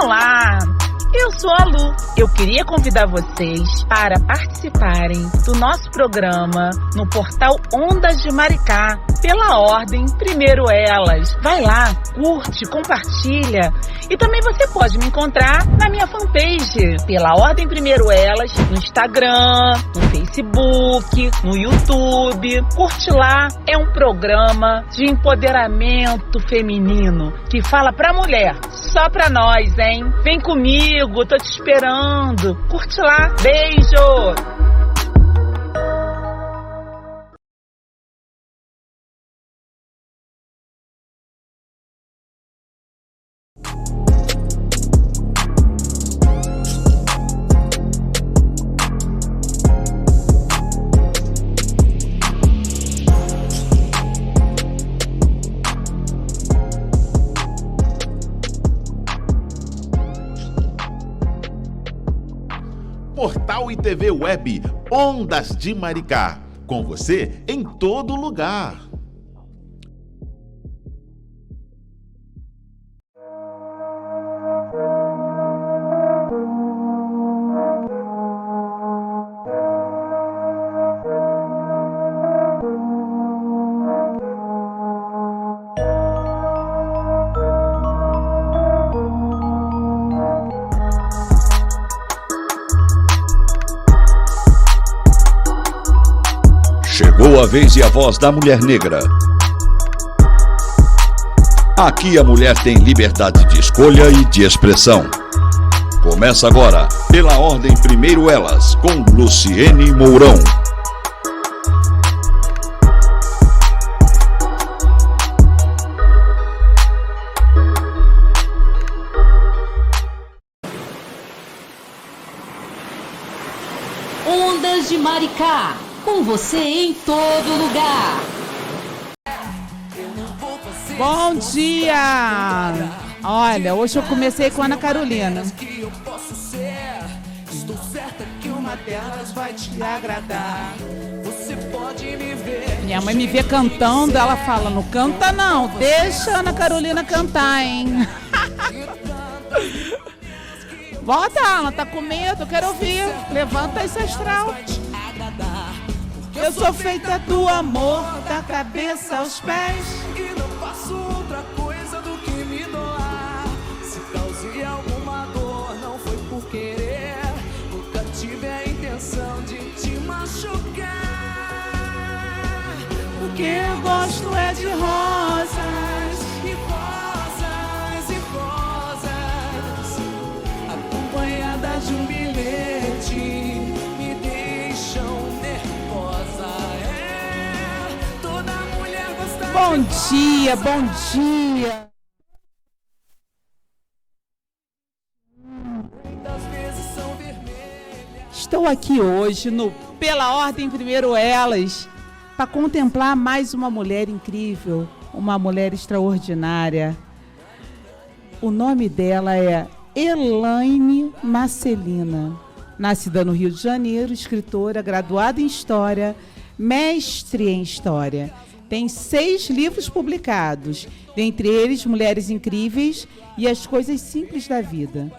Olá, eu sou a Lu. Eu queria convidar vocês para participarem do nosso programa no portal Ondas de Maricá, pela ordem Primeiro Elas. Vai lá, curte, compartilha. E também você pode me encontrar na minha fanpage, pela ordem Primeiro Elas, no Instagram, no Facebook, no YouTube. Curte lá, é um programa de empoderamento feminino que fala pra mulher, só pra nós, hein? Vem comigo, tô te esperando. Curte lá, beijo! Portal e TV Web Ondas de Maricá. Com você em todo lugar. Chegou a vez e a voz da mulher negra. Aqui a mulher tem liberdade de escolha e de expressão. Começa agora, pela ordem Primeiro Elas, com Luciene Mourão. Ondas de Maricá. Com você em todo lugar. Bom dia! Olha, hoje eu comecei com a Ana Carolina. Estou certa que uma delas vai te agradar. Você pode me ver. Minha mãe me vê cantando, ela fala, não canta não, deixa a Ana Carolina cantar, hein? Bota, Ana, tá com medo? Eu quero ouvir. Levanta esse astral. Eu sou feita do amor, da cabeça aos pés. E não faço outra coisa do que me doar. Se causei alguma dor, não foi por querer. Nunca tive a intenção de te machucar. O que eu gosto é de rosas. E rosas, e rosas. Acompanhadas de um bilhete. Bom dia, bom dia. Estou aqui hoje no Pela Ordem Primeiro Elas para contemplar mais uma mulher incrível, uma mulher extraordinária. O nome dela é Elaine Marcelina, nascida no Rio de Janeiro, escritora, graduada em História, mestre em História. Tem 6 livros publicados, dentre eles Mulheres Incríveis e As Coisas Simples da Vida,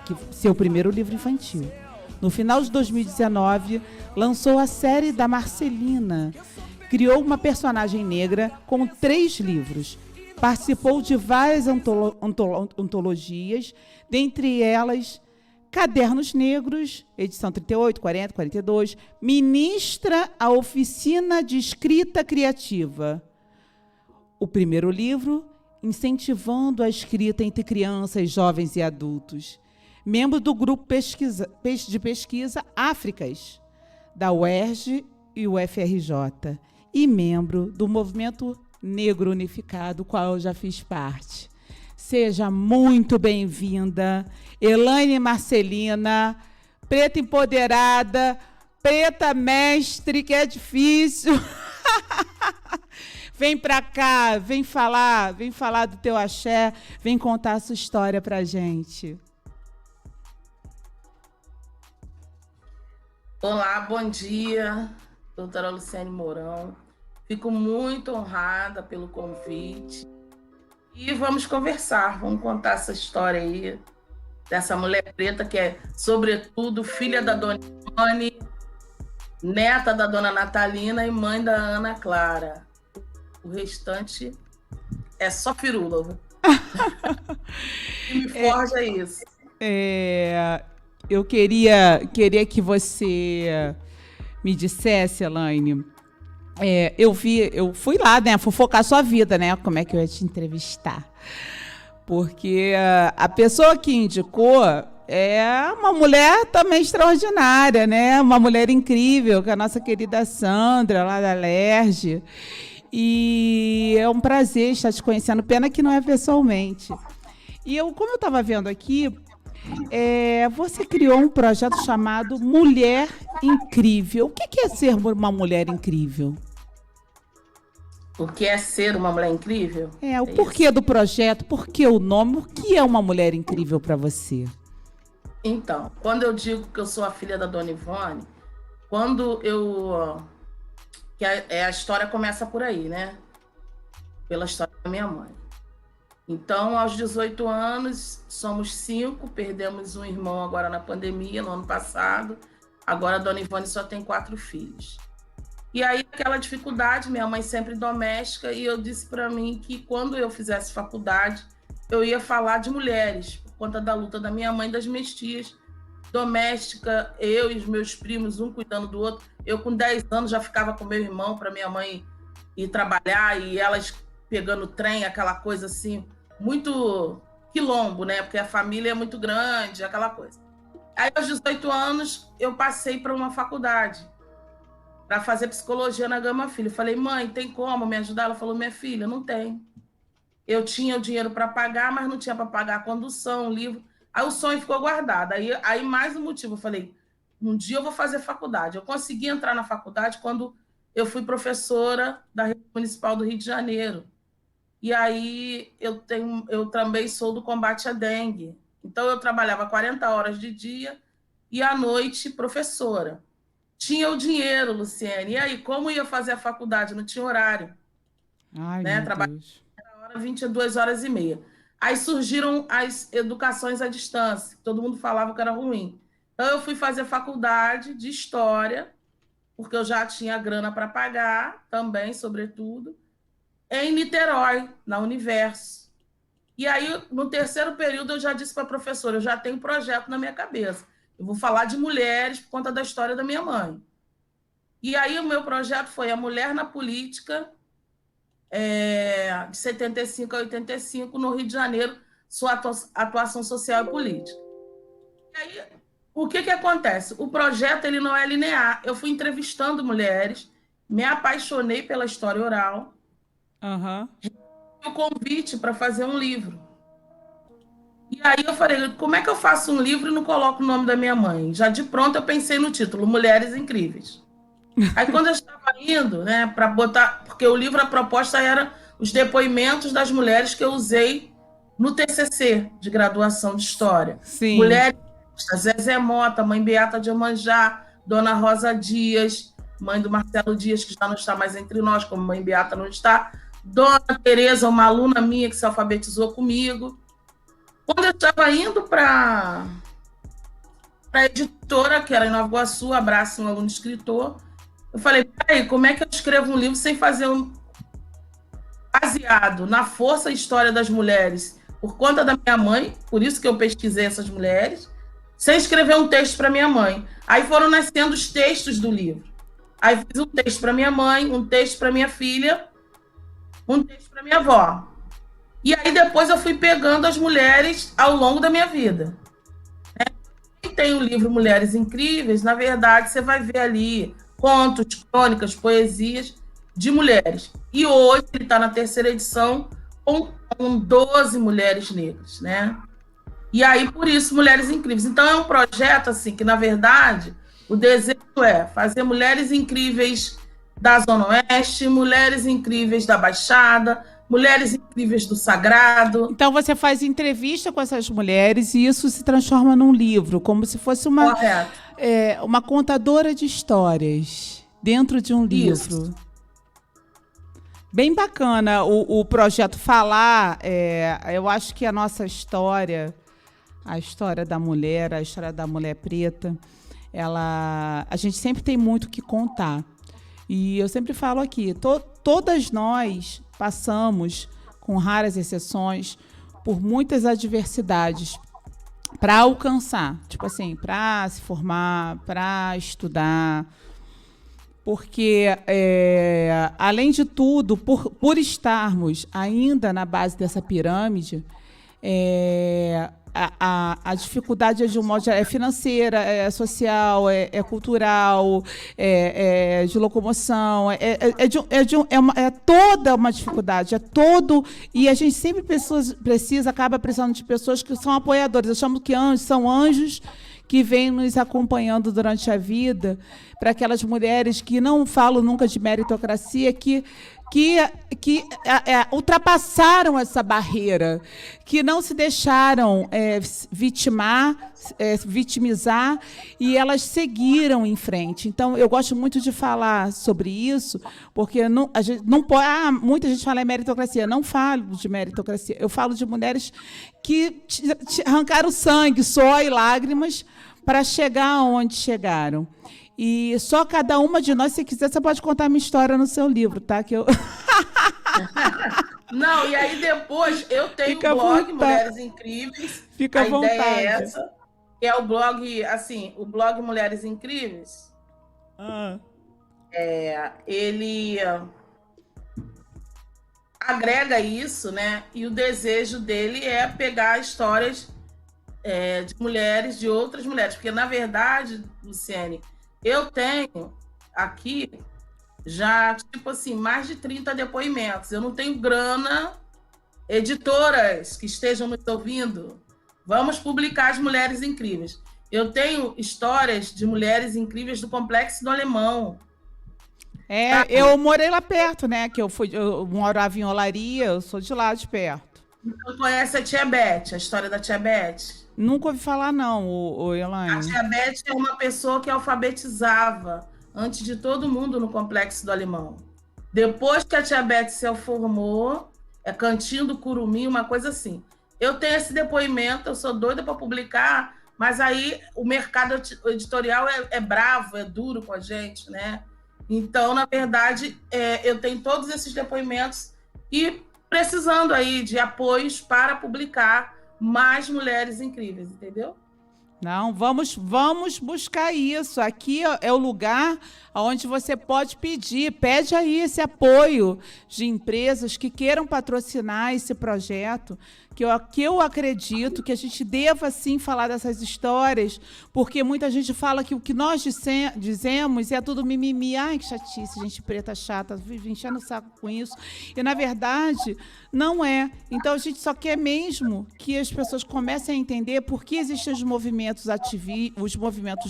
que seu primeiro livro infantil. No final de 2019, lançou a série da Marcelina. Criou uma personagem negra com 3 livros. Participou de várias antologias, dentre elas Cadernos Negros, edição 38, 40, 42, ministra a Oficina de Escrita Criativa. O primeiro livro, incentivando a escrita entre crianças, jovens e adultos. Membro do grupo de pesquisa Áfricas, da UERJ e UFRJ. E membro do Movimento Negro Unificado, qual eu já fiz parte. Seja muito bem-vinda, Elaine Marcelina, preta empoderada, preta mestre, que é difícil. Vem pra cá, vem falar do teu axé, vem contar a sua história pra gente. Olá, bom dia, doutora Luciene Mourão. Fico muito honrada pelo convite. E vamos conversar, vamos contar essa história aí dessa mulher preta que é, sobretudo, filha da Dona Ivone, neta da Dona Natalina e mãe da Ana Clara. O restante é só firula. E me forja isso. Eu queria que você me dissesse, Elaine. Eu fui lá, né, fofocar sua vida, né? Como é que eu ia te entrevistar? Porque a pessoa que indicou é uma mulher também extraordinária, né? Uma mulher incrível, que é a nossa querida Sandra, lá da Lerge. E é um prazer estar te conhecendo, pena que não é pessoalmente. E como eu estava vendo aqui, você criou um projeto chamado Mulher Incrível. O que é ser uma mulher incrível? O que é ser uma mulher incrível? O porquê do projeto, por que o nome, o que é uma mulher incrível para você? Então, quando eu digo que eu sou a filha da Dona Ivone, quando a história começa por aí, né? Pela história da minha mãe. Então, aos 18 anos, somos 5, perdemos um irmão agora na pandemia, no ano passado. Agora a Dona Ivone só tem 4 filhos. E aí, aquela dificuldade, minha mãe sempre doméstica, e eu disse para mim que quando eu fizesse faculdade, eu ia falar de mulheres, por conta da luta da minha mãe e das minhas tias. Doméstica, eu e os meus primos, um cuidando do outro. Eu, com 10 anos, já ficava com meu irmão para minha mãe ir trabalhar, e elas pegando trem, aquela coisa assim, muito quilombo, né? Porque a família é muito grande, aquela coisa. Aí, aos 18 anos, eu passei para uma faculdade, para fazer psicologia na Gama Filho. Eu falei, mãe, tem como me ajudar? Ela falou, minha filha, não tem. Eu tinha o dinheiro para pagar, mas não tinha para pagar a condução, o livro. Aí o sonho ficou guardado. Aí mais um motivo, eu falei, um dia eu vou fazer faculdade. Eu consegui entrar na faculdade quando eu fui professora da Rede Municipal do Rio de Janeiro. E aí eu também sou do combate à dengue. Então eu trabalhava 40 horas de dia e à noite professora. Tinha o dinheiro, Luciene. E aí, como ia fazer a faculdade? Não tinha horário. Ai, né? Trabalhava 22 horas e meia. Aí surgiram as educações à distância. Todo mundo falava que era ruim. Então, eu fui fazer faculdade de História, porque eu já tinha grana para pagar, também, sobretudo, em Niterói, na Universo. E aí, no terceiro período, eu já disse para a professora, eu já tenho um projeto na minha cabeça. Eu vou falar de mulheres por conta da história da minha mãe. E aí, o meu projeto foi a mulher na política, de 75 a 85, no Rio de Janeiro, sua atuação social e política. E aí, o que acontece? O projeto ele não é linear. Eu fui entrevistando mulheres, me apaixonei pela história oral, e o convite para fazer um livro. E aí eu falei, como é que eu faço um livro e não coloco o nome da minha mãe? Já de pronto eu pensei no título, Mulheres Incríveis. Aí quando eu estava indo, né, para botar, porque o livro, a proposta era os depoimentos das mulheres que eu usei no TCC de graduação de História. Sim. Mulheres, Zezé Mota, mãe Beata de Iemanjá, Dona Rosa Dias, mãe do Marcelo Dias, que já não está mais entre nós, como mãe Beata não está, Dona Tereza, uma aluna minha que se alfabetizou comigo. Quando eu estava indo para a editora, que era em Nova Iguaçu, abraço um aluno escritor, eu falei, peraí, como é que eu escrevo um livro sem fazer baseado na força e história das mulheres, por conta da minha mãe, por isso que eu pesquisei essas mulheres, sem escrever um texto para minha mãe. Aí foram nascendo os textos do livro. Aí fiz um texto para minha mãe, um texto para minha filha, um texto para minha avó. E aí depois eu fui pegando as mulheres ao longo da minha vida. E tem o livro Mulheres Incríveis, na verdade você vai ver ali contos, crônicas, poesias de mulheres. E hoje ele está na 3ª edição com 12 mulheres negras, né? E aí, por isso, Mulheres Incríveis. Então, é um projeto, assim, que, na verdade, o desejo é fazer mulheres incríveis da Zona Oeste, mulheres incríveis da Baixada, mulheres incríveis do Sagrado. Então, você faz entrevista com essas mulheres e isso se transforma num livro, como se fosse uma contadora de histórias dentro de um livro. Isso. Bem bacana o projeto falar. Eu acho que a nossa história, a história da mulher, a história da mulher preta. A gente sempre tem muito o que contar. E eu sempre falo aqui, todas nós passamos, com raras exceções, por muitas adversidades para alcançar, tipo assim, para se formar, para estudar. Porque, além de tudo, por estarmos ainda na base dessa pirâmide, a dificuldade de um modo é financeira, é social, é cultural, é de locomoção, é toda uma dificuldade, e a gente sempre acaba precisando de pessoas que são apoiadoras. Eu chamo que são anjos que vêm nos acompanhando durante a vida, para aquelas mulheres que não falam nunca de meritocracia, que ultrapassaram essa barreira, que não se deixaram vitimizar, e elas seguiram em frente. Então, eu gosto muito de falar sobre isso, porque a gente não pode. Muita gente fala em meritocracia. Não falo de meritocracia. Eu falo de mulheres que arrancaram sangue, suor e lágrimas para chegar onde chegaram. E só cada uma de nós, se quiser, você pode contar a minha história no seu livro, tá? Que eu... Não, e aí depois eu tenho Fica o blog vontade. Mulheres Incríveis. Fica à vontade. A ideia é essa. Que é o blog, assim, o blog Mulheres Incríveis. Ele agrega isso, né? E o desejo dele é pegar histórias de mulheres, de outras mulheres. Porque, na verdade, Luciene, eu tenho aqui já, tipo assim, mais de 30 depoimentos. Eu não tenho grana. Editoras que estejam nos ouvindo, vamos publicar as Mulheres Incríveis. Eu tenho histórias de mulheres incríveis do Complexo do Alemão. Eu morei lá perto, né? Eu morava em Olaria, eu sou de lá de perto. Você conhece a Tia Beth, a história da Tia Beth? Nunca ouvi falar, não, Elaine. A Tia Beth é uma pessoa que alfabetizava antes de todo mundo no Complexo do Alemão. Depois que a Tia Beth se formou, Cantinho do Curumim, uma coisa assim. Eu tenho esse depoimento, eu sou doida para publicar, mas aí o mercado editorial é bravo, é duro com a gente, né? Então, na verdade, eu tenho todos esses depoimentos e precisando aí de apoios para publicar mais Mulheres Incríveis, entendeu? Não, vamos buscar isso. Aqui é o lugar onde você pode pede aí esse apoio de empresas que queiram patrocinar esse projeto, que eu acredito que a gente deva, sim, falar dessas histórias, porque muita gente fala que o que nós dizemos é tudo mimimi. Ai, que chatice, gente preta chata, vive enchendo o saco com isso. E, na verdade, não é. Então, a gente só quer mesmo que as pessoas comecem a entender por que existem os movimentos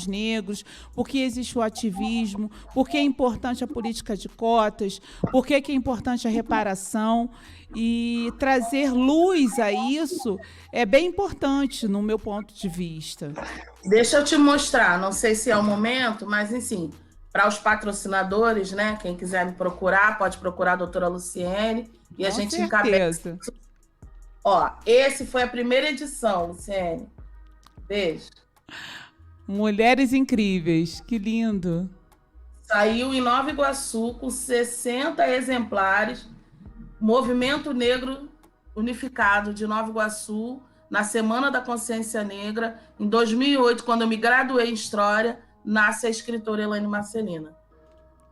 negros, por que existe o ativismo, por que é importante a política de cotas, por que é importante a reparação. E trazer luz a isso é bem importante, no meu ponto de vista. Deixa eu te mostrar, não sei se é o momento, mas, enfim, para os patrocinadores, né? Quem quiser me procurar, pode procurar a doutora Luciene e a gente encabeça. Ó, esse foi a primeira edição, Luciene. Beijo. Mulheres Incríveis, que lindo. Saiu em Nova Iguaçu com 60 exemplares. Movimento Negro Unificado de Nova Iguaçu, na Semana da Consciência Negra. Em 2008, quando eu me graduei em História, nasce a escritora Elaine Marcelina.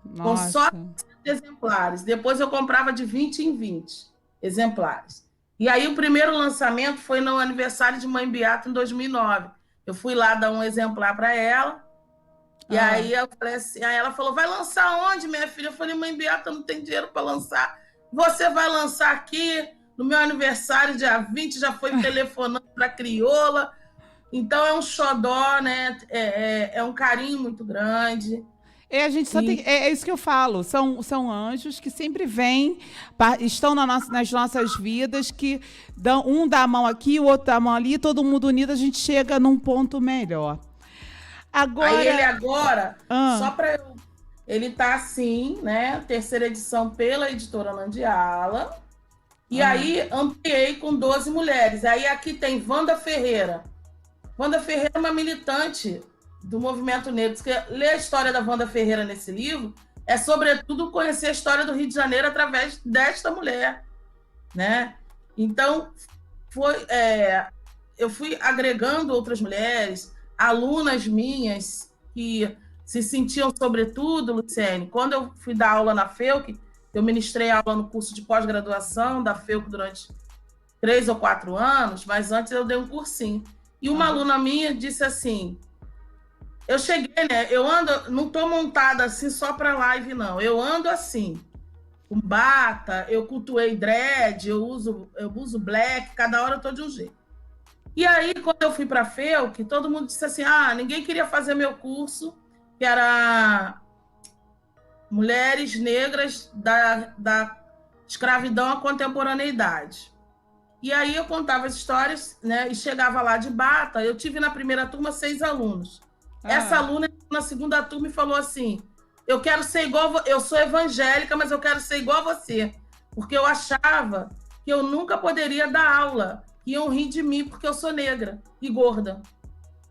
Nossa. Com só 60 exemplares. Depois eu comprava de 20 em 20 exemplares. E aí o primeiro lançamento foi no aniversário de Mãe Beata, em 2009. Eu fui lá dar um exemplar para ela. E aí eu falei assim, aí ela falou, vai lançar onde, minha filha? Eu falei, Mãe Beata, não tem dinheiro para lançar. Você vai lançar aqui no meu aniversário, dia 20, já foi telefonando para a crioula. Então é um xodó, né? É um carinho muito grande. A gente só tem, é isso que eu falo, são anjos que sempre vêm, estão nas nossas vidas, que um dá a mão aqui, o outro dá a mão ali, todo mundo unido, a gente chega num ponto melhor. Agora... Aí ele agora, só para eu... Ele está assim, né? Terceira edição pela editora Nandiala. E aí ampliei com 12 mulheres. Aí aqui tem Wanda Ferreira, Wanda Ferreira é uma militante do movimento negro. Porque ler a história da Wanda Ferreira nesse livro é, sobretudo, conhecer a história do Rio de Janeiro através desta mulher, né? Então, eu fui agregando outras mulheres, alunas minhas que se sentiam, sobretudo, Luciene, quando eu fui dar aula na FEUC, eu ministrei aula no curso de pós-graduação da FEUC durante 3 ou 4 anos, mas antes eu dei um cursinho. E uma aluna minha disse assim, eu cheguei, né? Eu ando, não estou montada assim só para live, não. Eu ando assim, com bata, eu cultuei dread, eu uso black, cada hora eu estou de um jeito. E aí, quando eu fui para a FEUC, todo mundo disse assim, ninguém queria fazer meu curso, que era Mulheres Negras da Escravidão à Contemporaneidade. E aí eu contava as histórias, né? E chegava lá de bata. Eu tive na primeira turma 6 alunos. Essa aluna, na segunda turma, falou assim, eu quero ser igual, eu sou evangélica, mas eu quero ser igual a você. Porque eu achava que eu nunca poderia dar aula, que iam rir de mim porque eu sou negra e gorda.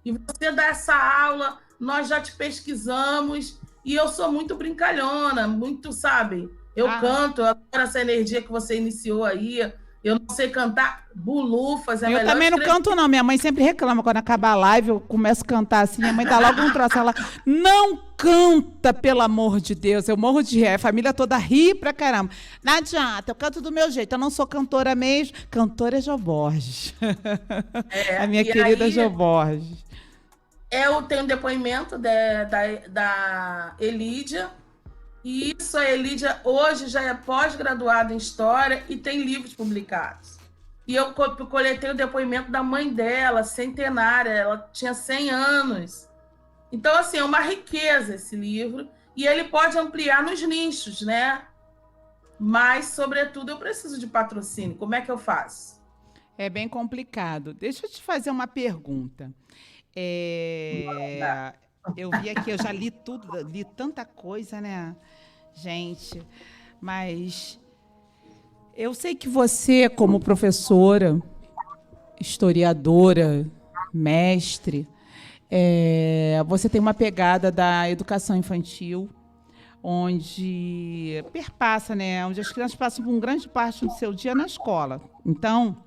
E você dá essa aula, nós já te pesquisamos, e eu sou muito brincalhona, muito, sabe? Eu canto, eu adoro essa energia que você iniciou aí. Eu não sei cantar bulufas, é melhor. Eu também não canto, não. Minha mãe sempre reclama quando acaba a live, eu começo a cantar assim. Minha mãe dá logo um troço. Ela não canta, pelo amor de Deus. Eu morro de rir. A família toda ri pra caramba. Não adianta, eu canto do meu jeito. Eu não sou cantora mesmo. Cantora é Jô Borges. A minha querida Jô Borges. Eu tenho um depoimento da Elídia. E isso, a Elídia hoje já é pós-graduada em História e tem livros publicados. E eu coletei o depoimento da mãe dela, centenária, ela tinha 100 anos. Então, assim, é uma riqueza esse livro, e ele pode ampliar nos nichos, né? Mas, sobretudo, eu preciso de patrocínio. Como é que eu faço? É bem complicado. Deixa eu te fazer uma pergunta. Eu vi aqui, eu já li tudo, li tanta coisa, né, gente? Mas eu sei que você, como professora, historiadora, mestre, você tem uma pegada da educação infantil, onde perpassa, né, onde as crianças passam por uma grande parte do seu dia na escola. Então,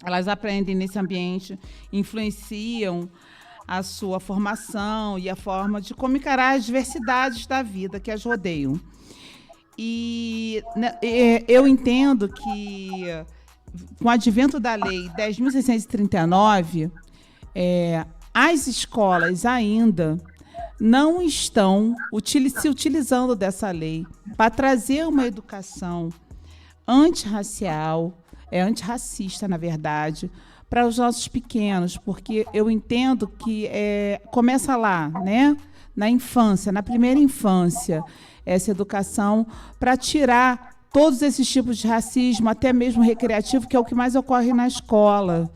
elas aprendem nesse ambiente, influenciam a sua formação e a forma de como encarar as diversidades da vida que as rodeiam. E eu entendo que, com o advento da Lei 10.639, as escolas ainda não estão se utilizando dessa lei para trazer uma educação antirracial, antirracista, na verdade, para os nossos pequenos, porque eu entendo que começa lá, né? Na infância, na primeira infância, essa educação para tirar todos esses tipos de racismo, até mesmo recreativo, que é o que mais ocorre na escola.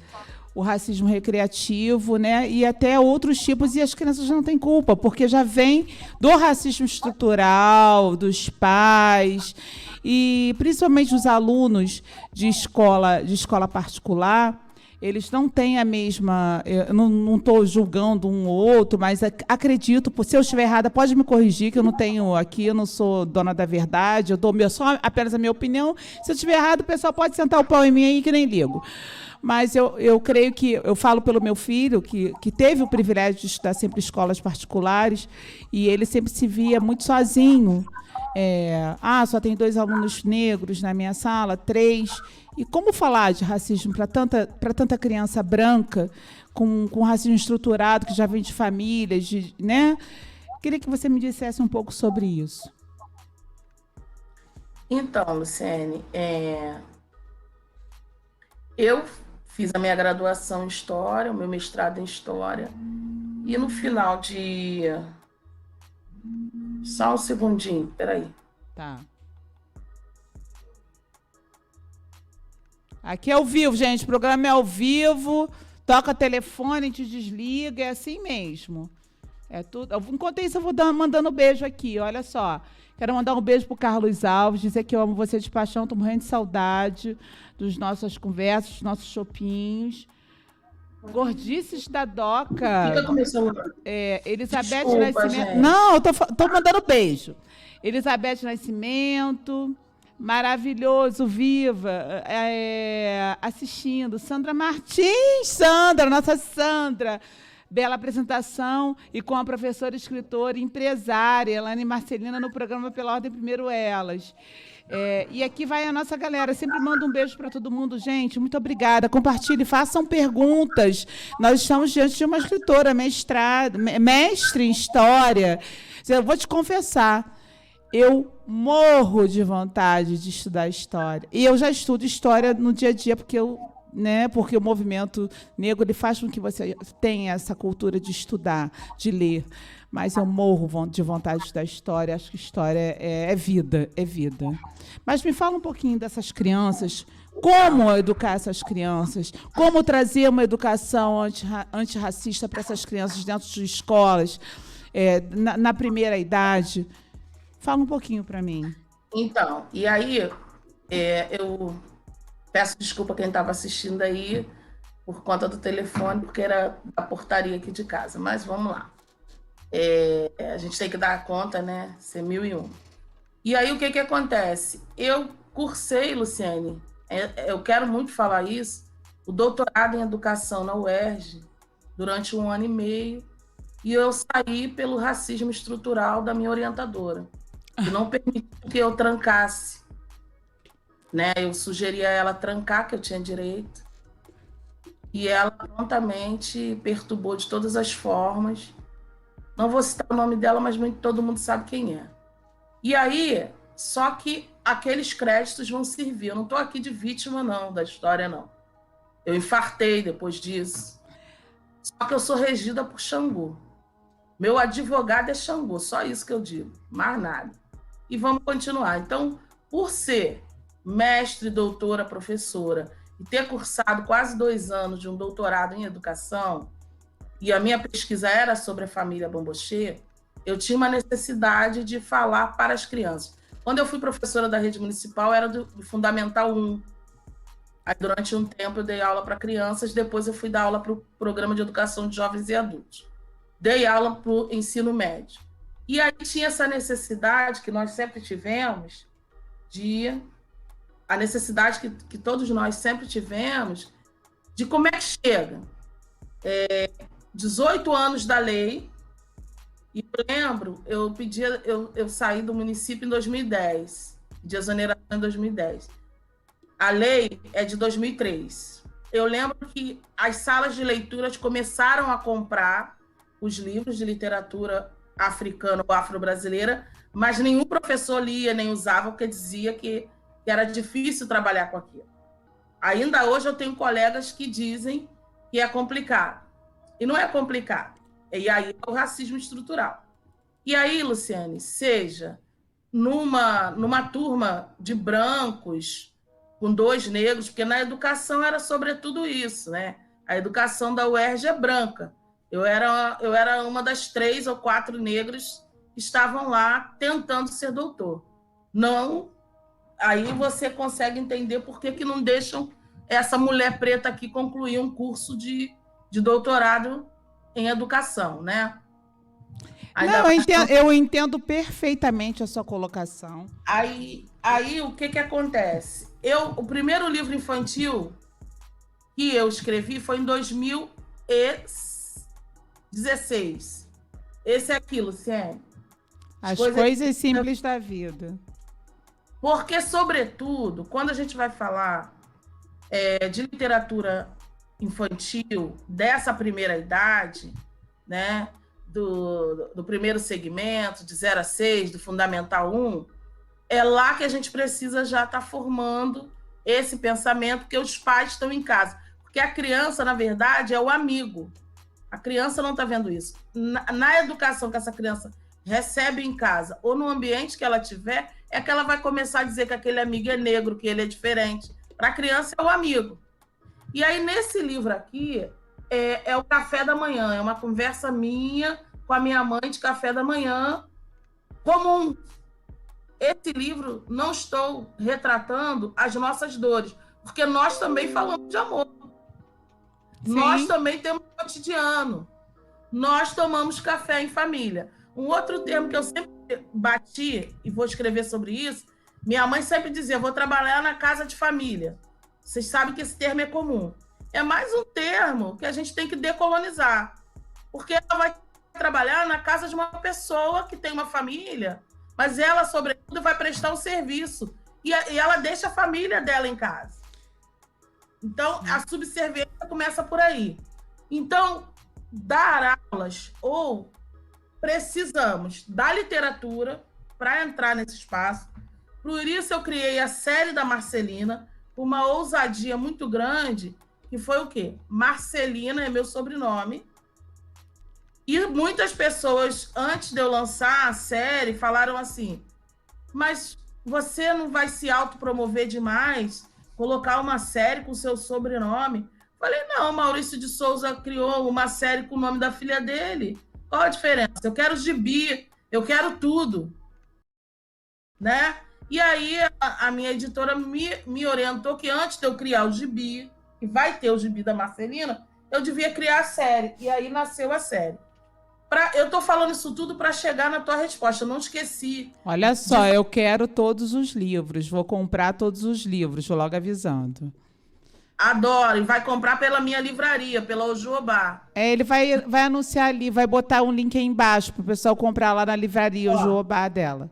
O racismo recreativo, né? E até outros tipos, e as crianças não têm culpa, porque já vem do racismo estrutural, dos pais, e principalmente os alunos de escola particular. Eles não têm a mesma... Eu não estou julgando um ou outro, mas acredito, se eu estiver errada, pode me corrigir, que eu não tenho aqui, eu não sou dona da verdade, eu dou só apenas a minha opinião. Se eu estiver errado, o pessoal pode sentar o pau em mim aí, que nem ligo. Mas eu creio que... Eu falo pelo meu filho, que teve o privilégio de estudar sempre em escolas particulares, e ele sempre se via muito sozinho. Só tem 2 alunos negros na minha sala, 3... E como falar de racismo para tanta criança branca, com racismo estruturado, que já vem de famílias, né? Queria que você me dissesse um pouco sobre isso. Então, Luciene, eu fiz a minha graduação em História, o meu mestrado em História, e no final de... Só um segundinho, peraí. Tá. Aqui é ao vivo, gente. O programa é ao vivo. Toca telefone, a gente desliga. É assim mesmo. É tudo. Enquanto isso, eu vou mandando um beijo aqui. Olha só. Quero mandar um beijo para o Carlos Alves, dizer que eu amo você de paixão. Estou morrendo de saudade das nossas conversas, dos nossos chopinhos. Gordices da Doca. Fica com meu celular. Elizabeth Desculpa, Nascimento. gente. Não, eu tô mandando beijo. Elizabeth Nascimento. Maravilhoso, viva. Assistindo. Sandra Martins. Sandra, nossa Sandra. Bela apresentação. E com a professora, escritora e empresária, Elane Marcelina, no programa Pela Ordem Primeiro Elas. E aqui vai a nossa galera. Sempre mando um beijo para todo mundo, gente. Muito obrigada. Compartilhe, façam perguntas. Nós estamos diante de uma escritora mestre em história. Eu vou te confessar, eu morro de vontade de estudar história. E eu já estudo história no dia a dia, porque o movimento negro ele faz com que você tenha essa cultura de estudar, de ler. Mas eu morro de vontade de estudar história. Acho que história é vida, é vida. Mas me fala um pouquinho dessas crianças, como educar essas crianças, como trazer uma educação antirracista para essas crianças dentro de escolas, na primeira idade. Fala um pouquinho para mim. Então, e aí, eu peço desculpa a quem estava assistindo aí por conta do telefone, porque era da portaria aqui de casa, mas vamos lá. A gente tem que dar conta, né? Ser 1001. E aí, o que acontece? Eu cursei, Luciene, eu quero muito falar isso, o doutorado em educação na UERJ durante 1 ano e meio, e eu saí pelo racismo estrutural da minha orientadora, que não permitiu que eu trancasse. Né? Eu sugeri a ela trancar, que eu tinha direito, e ela prontamente perturbou de todas as formas. Não vou citar o nome dela, mas todo mundo sabe quem é. E aí, só que aqueles créditos vão servir. Eu não estou aqui de vítima, não, da história, não. Eu infartei depois disso. Só que eu sou regida por Xangô. Meu advogado é Xangô, só isso que eu digo, mais nada. E vamos continuar. Então, por ser mestre, doutora, professora, e ter cursado quase 2 anos de um doutorado em educação, e a minha pesquisa era sobre a família Bamboche, eu tinha uma necessidade de falar para as crianças. Quando eu fui professora da rede municipal, era do Fundamental 1. Aí, durante um tempo, eu dei aula para crianças, depois eu fui dar aula para o Programa de Educação de Jovens e Adultos. Dei aula para o ensino médio. E aí tinha essa necessidade que nós sempre tivemos, a necessidade que todos nós sempre tivemos, de como é que chega. 18 anos da lei, e eu lembro, eu saí do município em 2010, de exoneração em 2010. A lei é de 2003. Eu lembro que as salas de leituras começaram a comprar os livros de literatura africana ou afro-brasileira, mas nenhum professor lia nem usava, porque dizia que era difícil trabalhar com aquilo. Ainda hoje eu tenho colegas que dizem que é complicado. E não é complicado. E aí é o racismo estrutural. E aí, Luciane, seja numa turma de brancos com 2 negros, porque na educação era sobretudo isso, né? A educação da UERJ é branca. Eu era uma das 3 ou 4 negros que estavam lá tentando ser doutor. Não, aí você consegue entender por que não deixam essa mulher preta aqui concluir um curso de doutorado em educação, né? Eu entendo perfeitamente a sua colocação. Aí o que acontece? O primeiro livro infantil que eu escrevi foi em 2016. Esse é aqui, Luciene. As coisas simples da vida. Porque, sobretudo, quando a gente vai falar de literatura infantil dessa primeira idade, né, do primeiro segmento, de 0 a 6, do Fundamental 1, é lá que a gente precisa já estar formando esse pensamento, porque os pais estão em casa. Porque a criança, na verdade, é o amigo. A criança não está vendo isso. Na educação que essa criança recebe em casa, ou no ambiente que ela tiver, é que ela vai começar a dizer que aquele amigo é negro, que ele é diferente. Para a criança é o amigo. E aí, nesse livro aqui, é o café da manhã, é uma conversa minha com a minha mãe de café da manhã comum. Esse livro, não estou retratando as nossas dores, porque nós também falamos de amor. Sim. Nós também temos cotidiano. Nós tomamos café em família. Um outro termo que eu sempre bati, e vou escrever sobre isso, minha mãe sempre dizia, vou trabalhar na casa de família. Vocês sabem que esse termo é comum. É mais um termo que a gente tem que decolonizar. Porque ela vai trabalhar na casa de uma pessoa que tem uma família, mas ela, sobretudo, vai prestar um serviço. E ela deixa a família dela em casa. Então, a subserviência começa por aí. Então, dar aulas, ou precisamos da literatura para entrar nesse espaço. Por isso, eu criei a série da Marcelina, uma ousadia muito grande, que foi o quê? Marcelina é meu sobrenome. E muitas pessoas, antes de eu lançar a série, falaram assim, mas você não vai se autopromover demais, colocar uma série com seu sobrenome? Falei, não, Maurício de Souza criou uma série com o nome da filha dele. Qual a diferença? Eu quero gibi, eu quero tudo. Né? E aí a minha editora me orientou que antes de eu criar o gibi, que vai ter o gibi da Marcelina, eu devia criar a série. E aí nasceu a série. Eu estou falando isso tudo para chegar na tua resposta, eu não esqueci. Olha só, eu quero todos os livros, vou comprar todos os livros, vou logo avisando. Adoro, e vai comprar pela minha livraria, pela Ojobá. Ele vai anunciar ali, vai botar um link aí embaixo para o pessoal comprar lá na livraria Ojobá dela.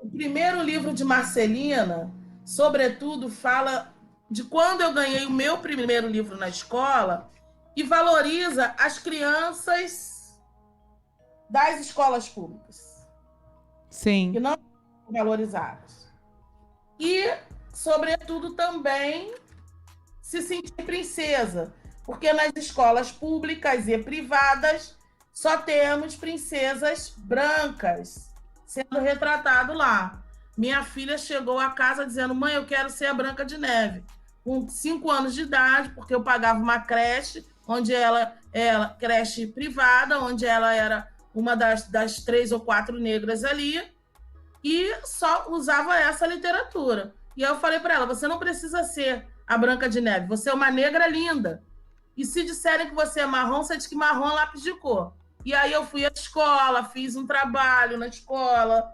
O primeiro livro de Marcelina, sobretudo, fala de quando eu ganhei o meu primeiro livro na escola e valoriza as crianças das escolas públicas. Sim. Que não são valorizadas. E, sobretudo, também se sentir princesa, porque nas escolas públicas e privadas só temos princesas brancas sendo retratado lá. Minha filha chegou a casa dizendo, mãe, eu quero ser a Branca de Neve, com 5 anos de idade, porque eu pagava uma creche, onde creche privada, onde ela era uma das 3 ou 4 negras ali, e só usava essa literatura. E aí eu falei para ela, você não precisa ser a Branca de Neve, você é uma negra linda. E se disserem que você é marrom, você diz que marrom é lápis de cor. E aí eu fui à escola, fiz um trabalho na escola.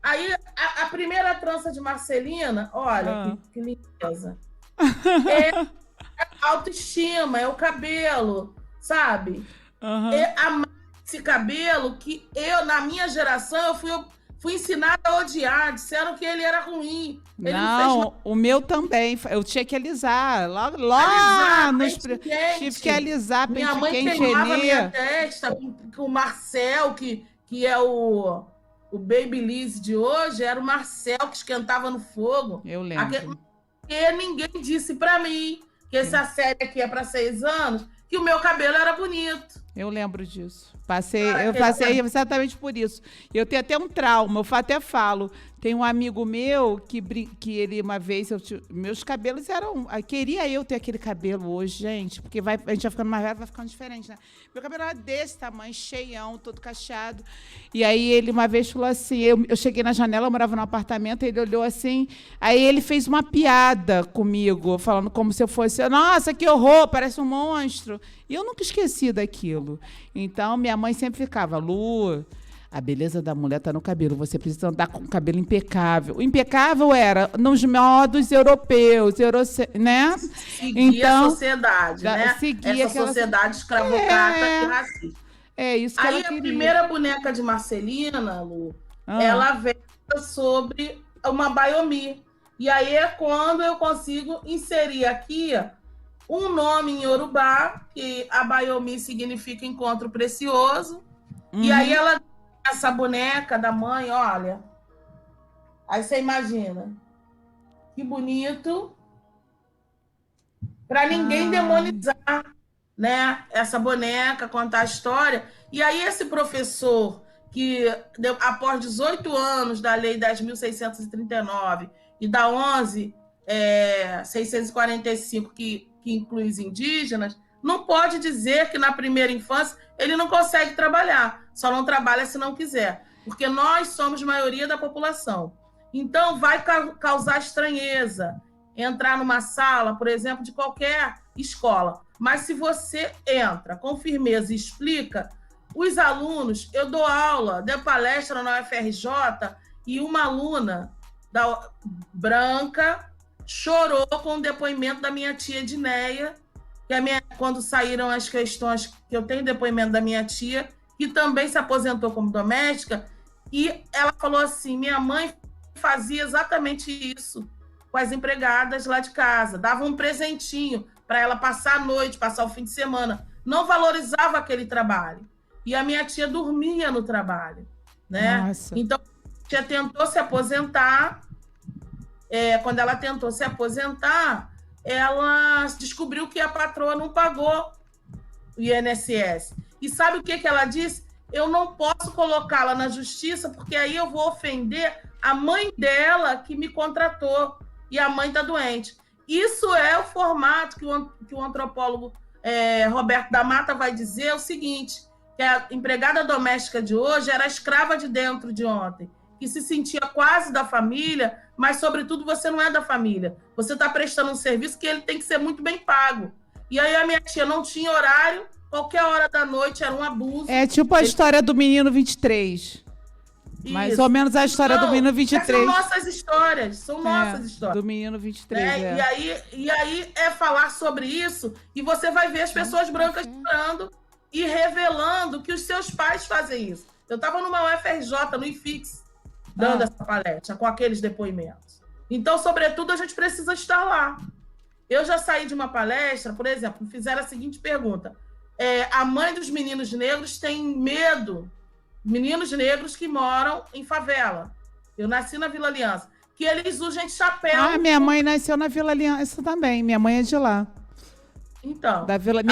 Aí a primeira trança de Marcelina, olha, que lindeza. É a autoestima, é o cabelo, sabe? É esse cabelo que eu, na minha geração, eu fui ensinada a odiar, disseram que ele era ruim. Ele não, o meu também. Eu tinha que alisar. Lá tive que alisar, pente minha mãe quente. queimava minha testa com o Marcel, que é o Babyliss de hoje, era o Marcel que esquentava no fogo. Eu lembro. Porque ninguém disse para mim que essa série aqui é para 6 anos, que o meu cabelo era bonito. Eu lembro disso. Eu passei exatamente por isso. Eu tenho até um trauma, eu até falo. Tem um amigo meu que ele, uma vez, meus cabelos eram... Queria eu ter aquele cabelo hoje, gente, porque a gente vai ficando mais velho, vai ficando diferente, né? Meu cabelo era desse tamanho, cheião, todo cacheado. E aí ele uma vez falou assim, eu cheguei na janela, eu morava num apartamento, ele olhou assim, aí ele fez uma piada comigo, falando como se eu fosse, nossa, que horror, parece um monstro. E eu nunca esqueci daquilo. Então, minha mãe sempre ficava, Lu, a beleza da mulher está no cabelo, você precisa andar com o cabelo impecável. O impecável era nos modos europeus, né? Seguir a sociedade, né? Seguir essa sociedade escravocrata e racista. É isso que ela queria. A primeira boneca de Marcelina, Lu, ela versa sobre uma Bayomi. E aí é quando eu consigo inserir aqui um nome em Yorubá, que a Bayomi significa encontro precioso. E aí essa boneca da mãe, olha. Aí você imagina. Que bonito. Para ninguém demonizar, né? Essa boneca, contar a história. E aí esse professor, que após 18 anos da Lei 10.639 e da 11.645, que inclui os indígenas, não pode dizer que na primeira infância ele não consegue trabalhar, só não trabalha se não quiser, porque nós somos maioria da população. Então, vai causar estranheza entrar numa sala, por exemplo, de qualquer escola. Mas se você entra com firmeza e explica, os alunos, eu dou aula, dei palestra na UFRJ e uma aluna branca chorou com o depoimento da minha tia Edneia, quando saíram as questões, que eu tenho depoimento da minha tia, que também se aposentou como doméstica, e ela falou assim, minha mãe fazia exatamente isso com as empregadas lá de casa, dava um presentinho para ela passar a noite, passar o fim de semana, não valorizava aquele trabalho. E a minha tia dormia no trabalho, né? Nossa. Então, a tia tentou se aposentar, quando ela tentou se aposentar, ela descobriu que a patroa não pagou o INSS. E sabe o que ela disse? Eu não posso colocá-la na justiça, porque aí eu vou ofender a mãe dela que me contratou, e a mãe está doente. Isso é o formato que o antropólogo Roberto da Mata vai dizer, o seguinte, que a empregada doméstica de hoje era a escrava de dentro de ontem, que se sentia quase da família, mas, sobretudo, você não é da família. Você está prestando um serviço que ele tem que ser muito bem pago. E aí a minha tia não tinha horário, qualquer hora da noite era um abuso. É tipo a história do Menino 23. Isso. Mais ou menos a história do Menino 23. São nossas histórias, Do Menino 23, E aí é falar sobre isso, e você vai ver as pessoas brancas chorando e revelando que os seus pais fazem isso. Eu estava numa UFRJ, no IFIX, dando essa palestra, com aqueles depoimentos. Então, sobretudo, a gente precisa estar lá. Eu já saí de uma palestra, por exemplo, me fizeram a seguinte pergunta. A mãe dos meninos negros tem medo, meninos negros que moram em favela. Eu nasci na Vila Aliança, que eles usam chapéu. Minha mãe nasceu na Vila Aliança também, minha mãe é de lá. Então, da Vila,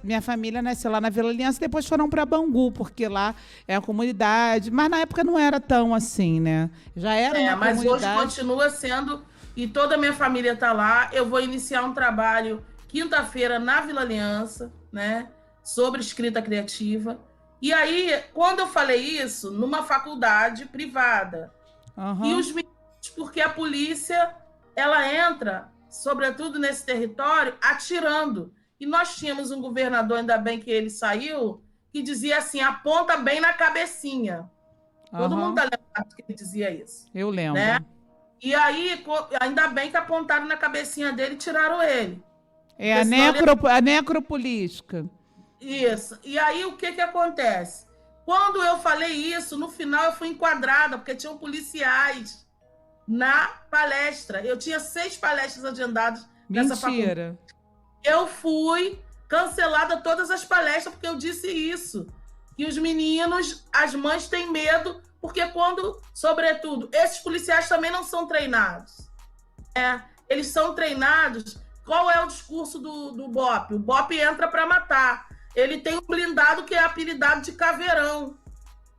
minha família nasceu lá na Vila Aliança, depois foram para Bangu, porque lá é a comunidade, mas na época não era tão assim, né? Já era uma mas comunidade. Hoje continua sendo, e toda a minha família está lá. Eu vou iniciar um trabalho quinta-feira na Vila Aliança, né, sobre escrita criativa. E aí, quando eu falei isso, numa faculdade privada, e os meninos, porque a polícia, ela entra, sobretudo nesse território, atirando. E nós tínhamos um governador, ainda bem que ele saiu, que dizia assim, aponta bem na cabecinha. Todo mundo está lembrado que ele dizia isso. Eu lembro. Né? E aí, ainda bem que apontaram na cabecinha dele e tiraram ele. A necropolítica. Isso. E aí, o que acontece? Quando eu falei isso, no final eu fui enquadrada, porque tinham policiais na palestra. Eu tinha 6 palestras agendadas nessa faculdade. Mentira. Eu fui cancelada todas as palestras, porque eu disse isso. Que os meninos, as mães têm medo, porque quando, sobretudo, esses policiais também não são treinados. Eles são treinados. Qual é o discurso do BOP? O BOP entra para matar. Ele tem um blindado que é apelidado de caveirão.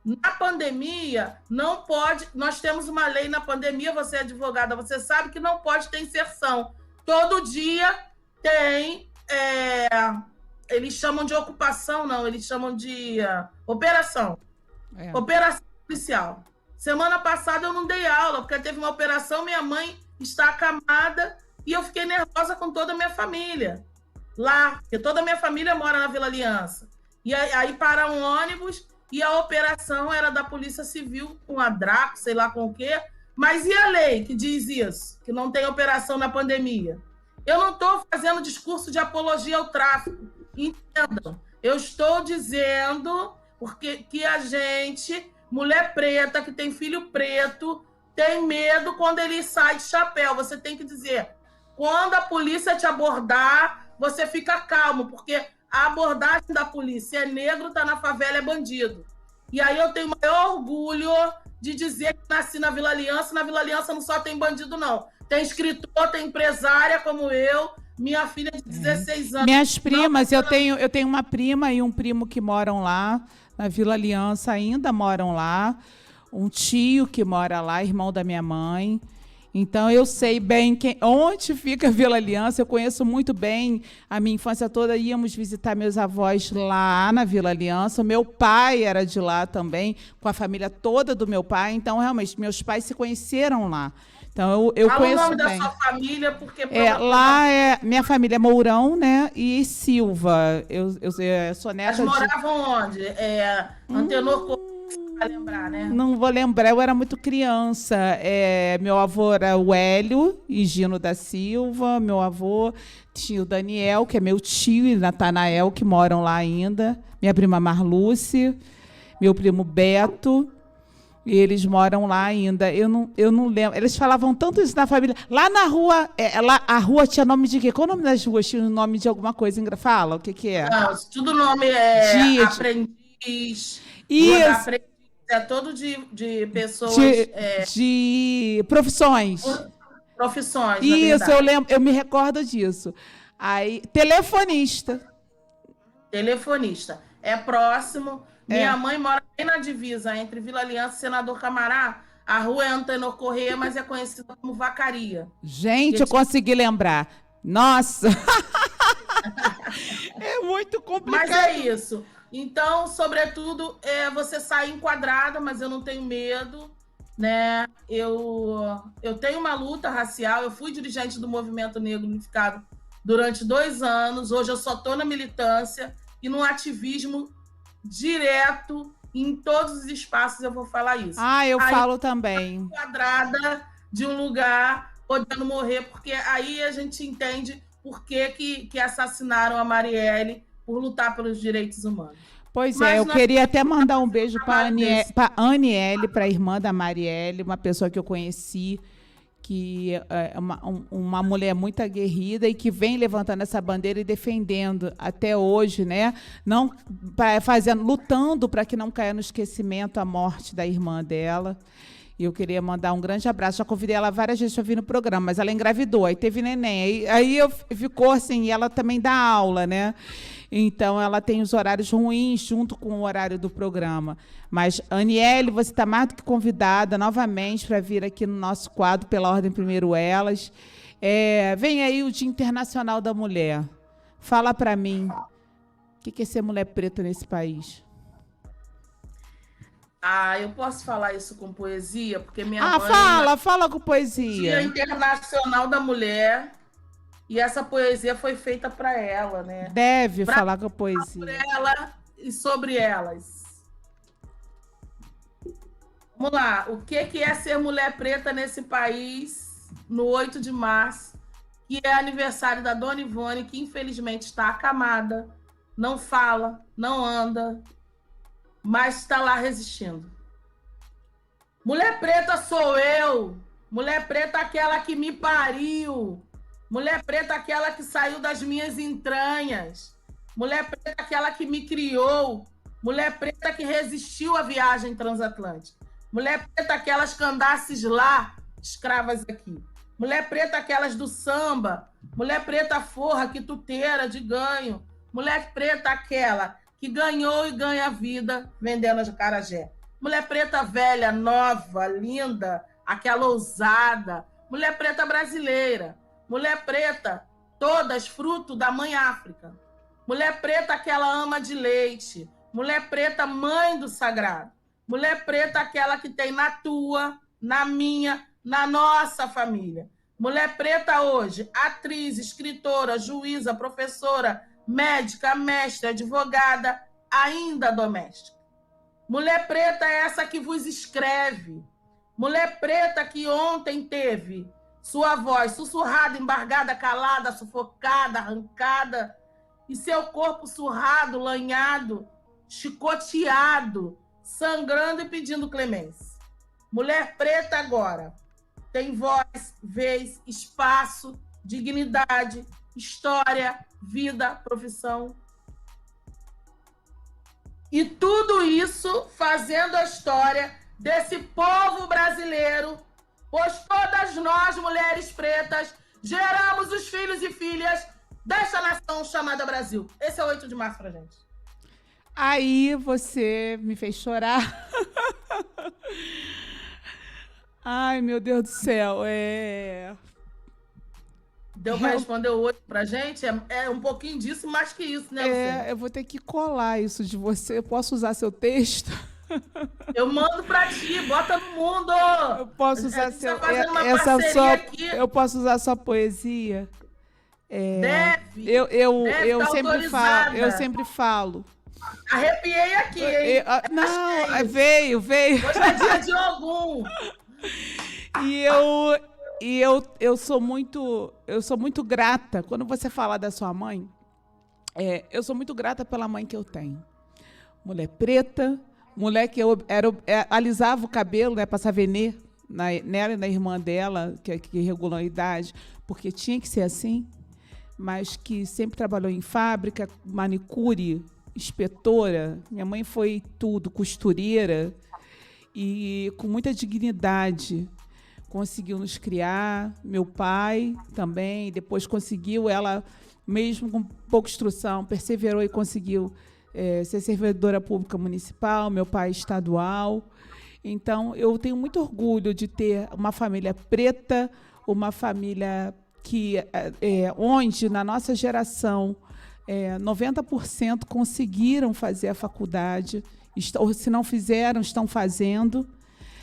Na pandemia, não pode... Nós temos uma lei na pandemia, você é advogada, você sabe que não pode ter inserção. Todo dia tem... eles chamam de ocupação, não, eles chamam de operação. Operação policial. Semana passada eu não dei aula, porque teve uma operação, minha mãe está acamada e eu fiquei nervosa com toda a minha família. Lá, porque toda a minha família mora na Vila Aliança. E aí para um ônibus... E a operação era da Polícia Civil, com a Draco, sei lá com o quê. Mas e a lei que diz isso? Que não tem operação na pandemia? Eu não estou fazendo discurso de apologia ao tráfico. Entendam. Eu estou dizendo que a gente, mulher preta, que tem filho preto, tem medo quando ele sai de chapéu. Você tem que dizer, quando a polícia te abordar, você fica calmo, porque... A abordagem da polícia é negro, tá na favela, é bandido. E aí eu tenho o maior orgulho de dizer que nasci na Vila Aliança. Na Vila Aliança não só tem bandido, não. Tem escritor, tem empresária como eu, minha filha de 16 anos. Minhas primas, eu tenho uma prima e um primo que moram lá, na Vila Aliança, ainda moram lá. Um tio que mora lá, irmão da minha mãe. Então, eu sei bem onde fica a Vila Aliança, eu conheço muito bem, a minha infância toda íamos visitar meus avós lá na Vila Aliança, o meu pai era de lá também, com a família toda do meu pai, então, realmente, meus pais se conheceram lá. Então, eu Fala conheço o nome bem. da sua família, porque... Minha família é Mourão, né? E Silva. Eu sou neta Elas de... moravam onde? Antenor Corrêa, você vai lembrar, né? Não vou lembrar, eu era muito criança. Meu avô era o Hélio Higino da Silva. Meu avô tinha o Daniel, que é meu tio, e Natanael, que moram lá ainda. Minha prima Marluce, meu primo Beto. E eles moram lá ainda. Eu não lembro. Eles falavam tanto isso na família. Lá na rua, lá, a rua tinha nome de quê? Qual o nome das ruas? Tinha o nome de alguma coisa. Fala, o que é? Não, tudo nome aprendiz, Rua da Aprendiz, todo de pessoas... de profissões. Profissões, Isso, eu lembro, eu me recordo disso. Aí, telefonista. Telefonista. É próximo. Minha mãe mora bem na divisa entre Vila Aliança e Senador Camará. A rua é Antenor Corrêa, mas é conhecida como Vacaria. Gente, eu consegui lembrar. Nossa! É muito complicado. Mas é isso. Então, sobretudo, você sai enquadrada, mas eu não tenho medo, né? Eu tenho uma luta racial. Eu fui dirigente do Movimento Negro Unificado durante 2 anos. Hoje eu só estou na militância e no ativismo direto, em todos os espaços eu vou falar isso. Eu falo também. Quadrada de um lugar, podendo morrer, porque aí a gente entende por que assassinaram a Marielle por lutar pelos direitos humanos. Pois é, eu queria até mandar um beijo para a Aniele, para a irmã da Marielle, uma pessoa que eu conheci, que é uma mulher muito aguerrida e que vem levantando essa bandeira e defendendo até hoje, né? Não lutando para que não caia no esquecimento a morte da irmã dela. E eu queria mandar um grande abraço. Já convidei ela várias vezes para vir no programa, mas ela engravidou, aí teve neném. Aí ficou assim, e ela também dá aula, né? Então, ela tem os horários ruins junto com o horário do programa. Mas, Aniele, você está mais do que convidada novamente para vir aqui no nosso quadro, Pela Ordem Primeiro Elas. Vem aí o Dia Internacional da Mulher. Fala para mim, o que é ser mulher preta nesse país? Eu posso falar isso com poesia? Porque minha mãe... Fala com poesia. Dia Internacional da Mulher... E essa poesia foi feita para ela, né? Deve falar com a poesia. Por ela e sobre elas. Vamos lá. O que é ser mulher preta nesse país no 8 de março, que é aniversário da Dona Ivone, que infelizmente está acamada, não fala, não anda, mas está lá resistindo. Mulher preta sou eu. Mulher preta aquela que me pariu. Mulher preta, aquela que saiu das minhas entranhas. Mulher preta, aquela que me criou. Mulher preta que resistiu à viagem transatlântica. Mulher preta, aquelas candaces lá, escravas aqui. Mulher preta, aquelas do samba. Mulher preta, forra, quituteira de ganho. Mulher preta, aquela que ganhou e ganha vida vendendo acarajé. Mulher preta velha, nova, linda, aquela ousada. Mulher preta brasileira. Mulher preta, todas fruto da mãe África. Mulher preta, aquela ama de leite. Mulher preta, mãe do sagrado. Mulher preta, aquela que tem na tua, na minha, na nossa família. Mulher preta hoje, atriz, escritora, juíza, professora, médica, mestre, advogada, ainda doméstica. Mulher preta é essa que vos escreve. Mulher preta que ontem teve sua voz sussurrada, embargada, calada, sufocada, arrancada, e seu corpo surrado, lanhado, chicoteado, sangrando e pedindo clemência. Mulher preta agora tem voz, vez, espaço, dignidade, história, vida, profissão. E tudo isso fazendo a história desse povo brasileiro, pois todas nós, mulheres pretas, geramos os filhos e filhas desta nação chamada Brasil. Esse é o 8 de março pra gente. Aí você me fez chorar. Ai, meu Deus do céu. Deu pra responder o 8 pra gente? É um pouquinho disso, mais que isso, né, Luciana? Eu vou ter que colar isso de você. Eu posso usar seu texto? Eu mando pra ti, bota no mundo. Eu posso usar eu posso usar sua poesia. Deve. Eu tá sempre falo, eu sempre falo. Arrepiei aqui, hein? Não, veio. Hoje é dia de algum. E eu sou muito grata quando você fala da sua mãe. Eu sou muito grata pela mãe que eu tenho. Mulher preta, mulher que eu alisava o cabelo, né, passava venê nela e na irmã dela, que regulou a idade, porque tinha que ser assim, mas que sempre trabalhou em fábrica, manicure, inspetora. Minha mãe foi tudo, costureira, e com muita dignidade conseguiu nos criar. Meu pai também, depois conseguiu, ela, mesmo com pouca instrução, perseverou e conseguiu ser servidora pública municipal, meu pai estadual. Então, eu tenho muito orgulho de ter uma família preta, uma família que, onde, na nossa geração, 90% conseguiram fazer a faculdade, ou se não fizeram, estão fazendo.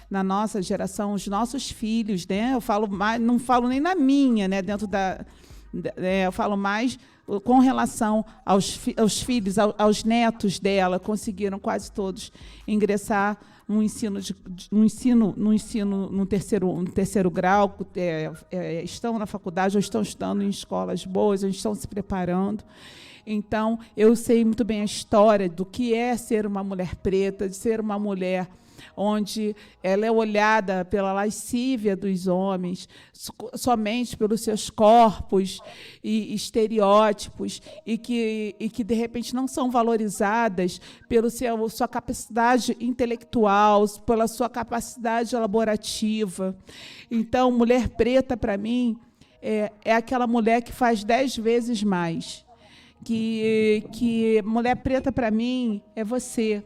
Na nossa geração, os nossos filhos, né? Eu falo mais, não falo nem na minha, né? Dentro da, eu falo mais com relação aos filhos, aos netos dela, conseguiram quase todos ingressar no terceiro grau, estão na faculdade, ou estão estudando em escolas boas, ou estão se preparando. Então, eu sei muito bem a história do que é ser uma mulher preta, de ser uma mulher onde ela é olhada pela lascívia dos homens, somente pelos seus corpos e estereótipos, e que de repente não são valorizadas pela sua capacidade intelectual, pela sua capacidade elaborativa. Então, mulher preta, para mim, é aquela mulher que faz 10 vezes mais. Que mulher preta, para mim, é você,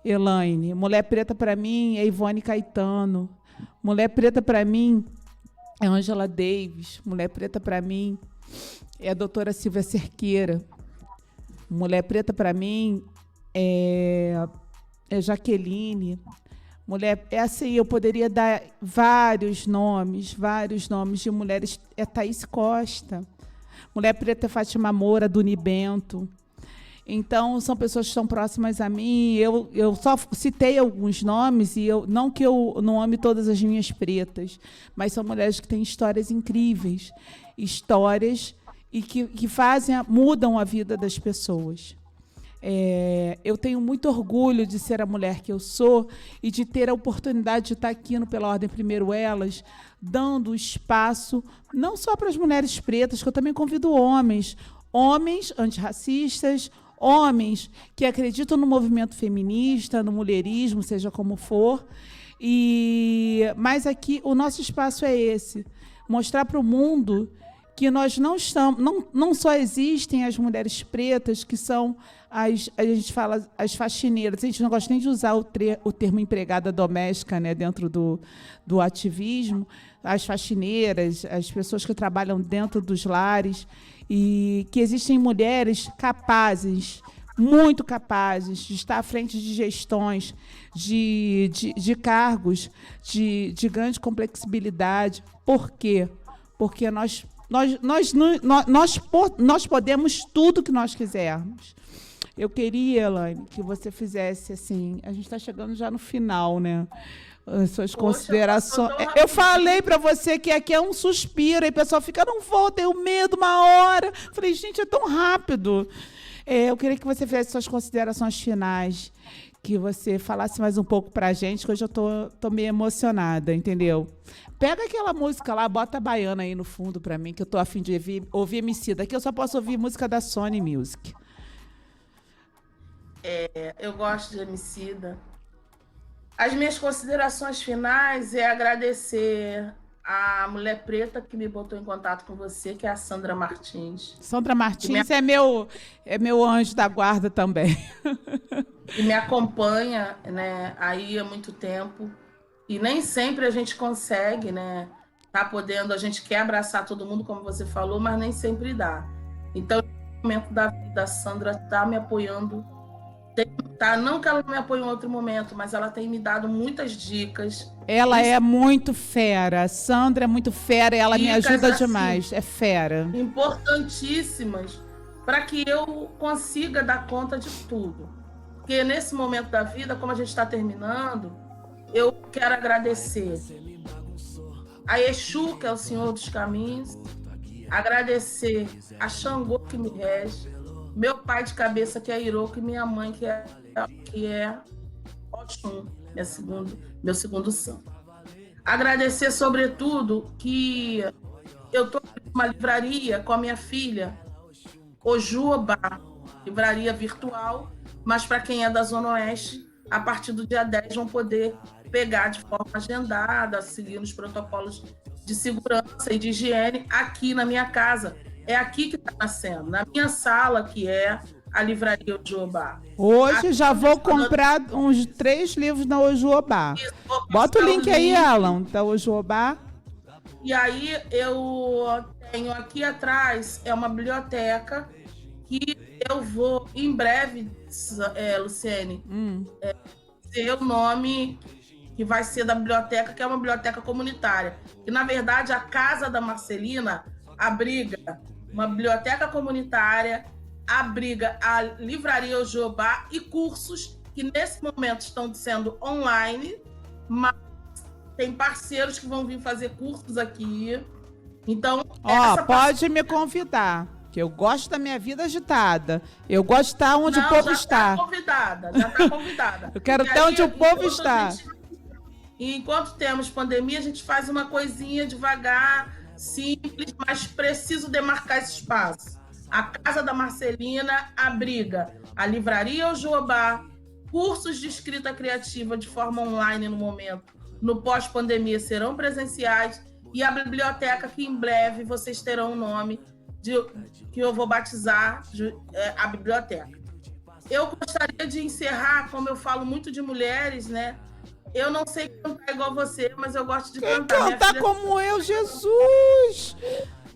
Elaine. Mulher preta, para mim, é Ivone Caetano. Mulher preta, para mim, é Angela Davis. Mulher preta, para mim, é a doutora Silvia Cerqueira. Mulher preta, para mim, é Jaqueline. Mulher, assim, eu poderia dar vários nomes de mulheres. É Thaís Costa. Mulher preta é Fátima Moura, Duni Bento. Então, são pessoas que estão próximas a mim. Eu só citei alguns nomes, e não que eu não ame todas as minhas pretas, mas são mulheres que têm histórias incríveis, histórias e que mudam a vida das pessoas. Eu tenho muito orgulho de ser a mulher que eu sou e de ter a oportunidade de estar aqui no Pela Ordem Primeiro Elas, dando espaço não só para as mulheres pretas, que eu também convido homens antirracistas, homens que acreditam no movimento feminista, no mulherismo, seja como for. Mas aqui o nosso espaço é esse, mostrar para o mundo que nós não só existem as mulheres pretas, que são a gente fala as faxineiras, a gente não gosta nem de usar o termo empregada doméstica, né, dentro do ativismo, as faxineiras, as pessoas que trabalham dentro dos lares, e que existem mulheres capazes, muito capazes, de estar à frente de gestões, de cargos de grande complexibilidade. Por quê? Porque nós podemos tudo que nós quisermos. Eu queria, Elaine, que você fizesse assim. A gente está chegando já no final, né? As suas considerações. Eu falei para você que aqui é um suspiro, aí o pessoal fica, não vou, tenho medo, uma hora. Falei, gente, é tão rápido. Eu queria que você fizesse suas considerações finais, que você falasse mais um pouco para a gente, que hoje eu tô meio emocionada, entendeu? Pega aquela música lá, bota a baiana aí no fundo para mim, que eu tô a fim de ouvir Emicida. Aqui eu só posso ouvir música da Sony Music. Eu gosto de Emicida. As minhas considerações finais é agradecer a mulher preta que me botou em contato com você, que é a Sandra Martins. Sandra Martins é meu anjo da guarda também. E me acompanha, né, aí há muito tempo. E nem sempre a gente consegue, né, a gente quer abraçar todo mundo, como você falou, mas nem sempre dá. Então, no momento da vida, a Sandra está me apoiando. Tem tá? Não que ela não me apoie em outro momento, mas ela tem me dado muitas dicas. Ela é muito fera. A Sandra é muito fera e ela me Dicas ajuda assim, demais. É fera. importantíssimas para que eu consiga dar conta de tudo. Porque nesse momento da vida, como a gente está terminando, eu quero agradecer a Exu, que é o Senhor dos Caminhos, agradecer a Xangô, que me rege, meu pai de cabeça, que é Iroco, e minha mãe, que é Oxum, meu segundo santo. Agradecer, sobretudo, que eu estou numa livraria com a minha filha, Ojuobá, livraria virtual, mas para quem é da Zona Oeste, a partir do dia 10 vão poder pegar de forma agendada, seguindo os protocolos de segurança e de higiene aqui na minha casa. É aqui que está nascendo, na minha sala, que é a livraria Ojuobá. Hoje já vou comprar uns 3 livros na Ojuobá. Bota o link aí, Alan, da Ojuobá. E aí eu tenho aqui atrás, é uma biblioteca que eu vou, em breve, Luciene, dizer o nome que vai ser da biblioteca, que é uma biblioteca comunitária. Que, na verdade, a Casa da Marcelina abriga uma biblioteca comunitária, abriga a livraria Ojuobá e cursos que, nesse momento, estão sendo online, mas tem parceiros que vão vir fazer cursos aqui. Então, pode me convidar, que eu gosto da minha vida agitada. Eu gosto de estar onde o povo está. Já está convidada. Eu quero estar onde o povo está. Enquanto temos pandemia, a gente faz uma coisinha devagar, simples, mas preciso demarcar esse espaço. A Casa da Marcelina abriga a livraria Ojuobá, cursos de escrita criativa de forma online no momento. No pós-pandemia serão presenciais, e a biblioteca, que em breve vocês terão o nome que eu vou batizar a biblioteca. Eu gostaria de encerrar, como eu falo muito de mulheres, né? Eu não sei cantar igual você, mas eu gosto de cantar. Cantar como eu, Jesus!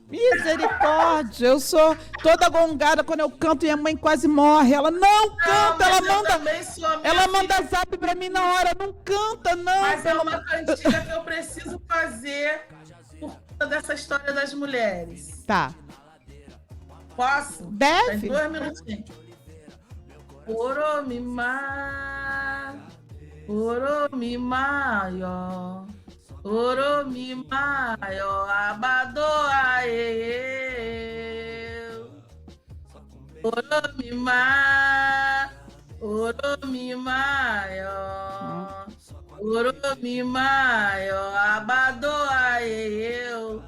Misericórdia! Eu sou toda gongada quando eu canto e minha mãe quase morre. Ela não canta, ela manda zap pra mim na hora. Não canta, não. Mas é uma cantiga que eu preciso fazer por conta dessa história das mulheres. Tá. Posso? Deve. Tem 2 minutinhos. Oromimá, Oromimayo, Oromimayo, Abadoa eu. Oromimá, Oromimayo, Oromimayo, Abadoa eu.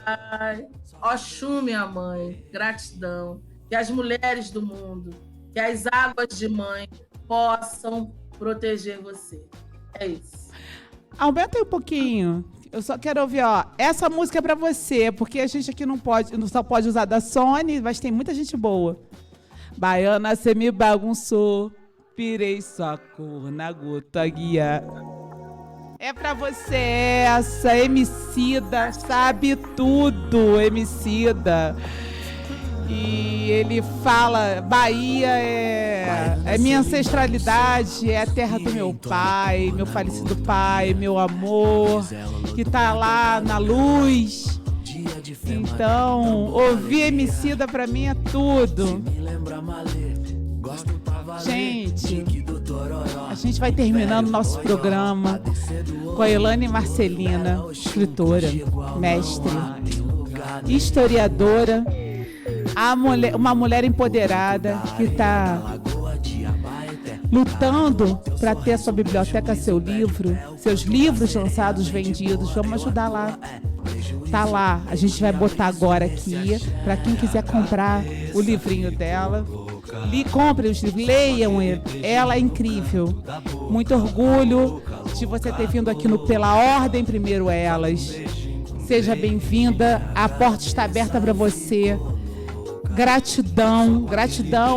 Ai, Oxum, minha mãe, gratidão. Que as mulheres do mundo, que as águas de mãe possam proteger você. É isso. Aumenta aí um pouquinho. Eu só quero ouvir, essa música é pra você, porque a gente aqui não só pode usar da Sony, mas tem muita gente boa. Baiana, cê me bagunçou, pirei sua cor na gota guia. É pra você essa, Emicida, sabe tudo, Emicida. E ele fala, Bahia é minha ancestralidade, é a terra do meu pai, meu falecido pai, meu amor, que tá lá na luz. Então, ouvir Emicida pra mim é tudo. Gente, a gente vai terminando nosso programa com a Elaine Marcelina, escritora, mestre, historiadora, uma mulher empoderada que está lutando para ter a sua biblioteca, seu livro, seus livros lançados, vendidos. Vamos ajudar lá. Tá lá. A gente vai botar agora aqui para quem quiser comprar o livrinho dela. Compre os livros, leiam ele. Ela é incrível. Muito orgulho de você ter vindo aqui no Pela Ordem Primeiro Elas. Seja bem-vinda. A porta está aberta para você. Gratidão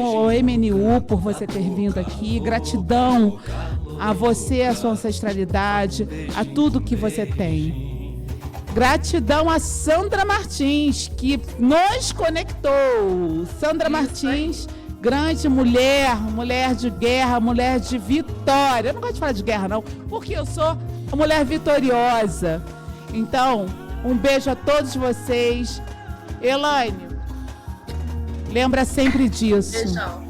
ao MNU por você ter vindo aqui. Gratidão a você, a sua ancestralidade, a tudo que você tem. Gratidão a Sandra Martins, que nos conectou. Sandra Martins, grande mulher, mulher de guerra, mulher de vitória. Eu não gosto de falar de guerra, não, porque eu sou uma mulher vitoriosa. Então, um beijo a todos vocês. Elaine, lembra sempre disso. Beijão.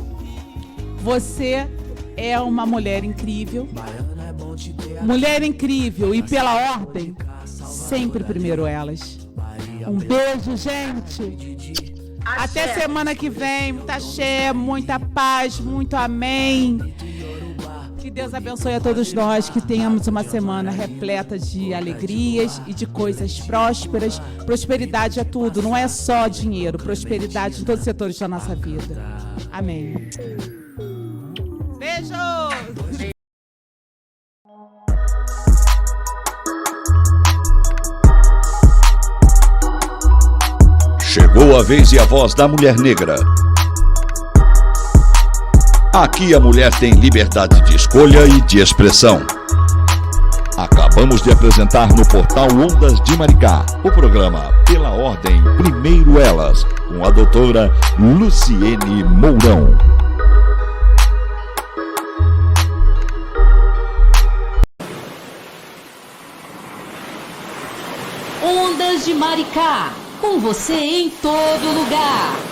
Você é uma mulher incrível. Mulher incrível e pela ordem, sempre primeiro elas. Um beijo, gente. Até semana que vem. Muita axé, muita paz, muito amém. Que Deus abençoe a todos nós, que tenhamos uma semana repleta de alegrias e de coisas prósperas. Prosperidade é tudo, não é só dinheiro. Prosperidade em todos os setores da nossa vida. Amém. Beijo! Chegou a vez e a voz da mulher negra. Aqui a mulher tem liberdade de escolha e de expressão. Acabamos de apresentar no portal Ondas de Maricá o programa Pela Ordem Primeiro Elas, com a doutora Luciene Mourão. Ondas de Maricá, com você em todo lugar.